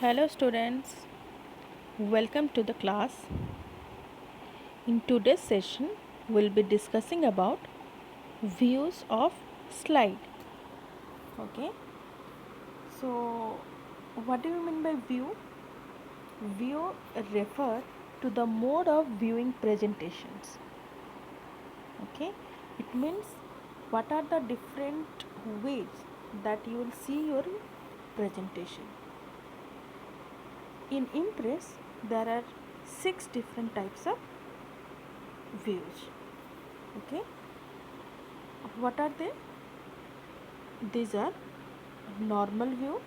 Hello students, welcome to the class. In today's session, we'll be discussing about views of slide. Okay, so what do you mean by view? View refer to the mode of viewing presentations. Okay, it means what are the different ways that you will see your presentation. In Impress, there are 6 different types of views. Okay, what are they? These are normal view,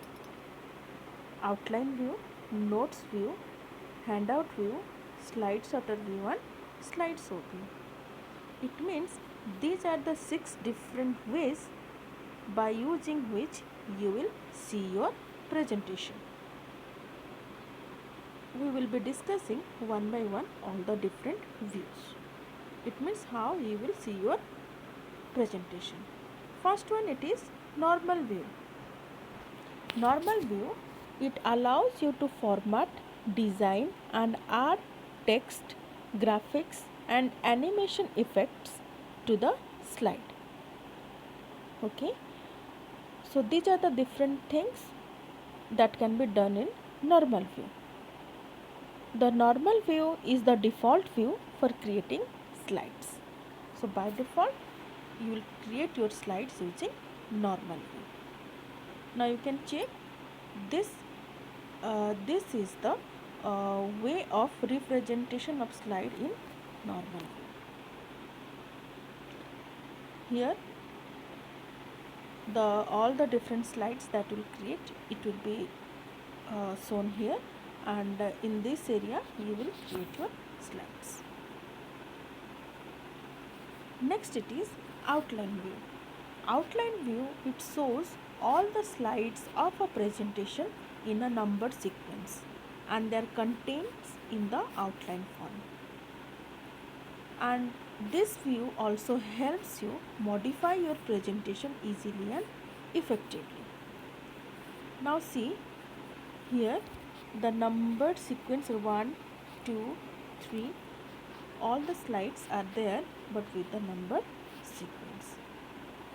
outline view, notes view, handout view, slide sorter view and slide show view. It means these are the 6 different ways by using which you will see your presentation. We will be discussing one by one all the different views. It means how you will see your presentation. First one, it is normal view. Normal view, it allows you to format, design and add text, graphics and animation effects to the slide. Okay, so these are the different things that can be done in normal view. The normal view is the default view for creating slides. So by default, you will create your slides using normal view. Now you can check this. This is the way of representation of slide in normal view. Here, all the different slides that will create, it will be shown here, and in this area you will create your slides. Next, it is outline view. Outline view, it shows all the slides of a presentation in a numbered sequence and they are contained in the outline form. And this view also helps you modify your presentation easily and effectively. Now see here the numbered sequence 1, 2, 3, all the slides are there but with the numbered sequence.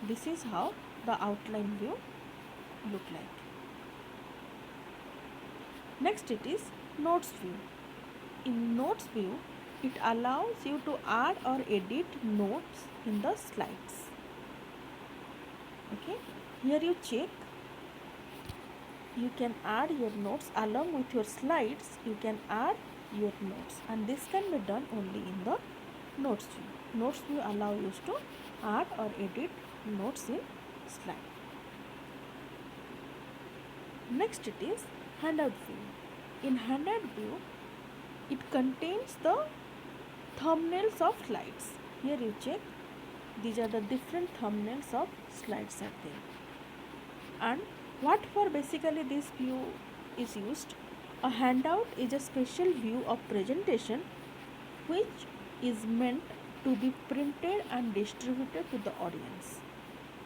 This is how the outline view look like. Next, it is notes view. In notes view, it allows you to add or edit notes in the slides. Okay, here you check, you can add your notes along with your slides. You can add your notes and this can be done only in the notes view. Notes view allow you to add or edit notes in slide. Next, it is handout view. In handout view, it contains the thumbnails of slides. Here you check, these are the different thumbnails of slides are there. And what for basically this view is used? A handout is a special view of presentation which is meant to be printed and distributed to the audience.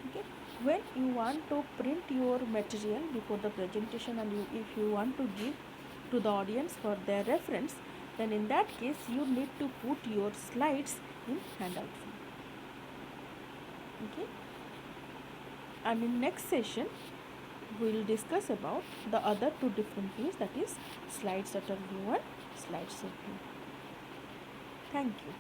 Okay, when you want to print your material before the presentation and if you want to give to the audience for their reference, then in that case you need to put your slides in handout view. Okay, and in next session we will discuss about the other 2 different views, that is slide sorter view and slide show view. Thank you.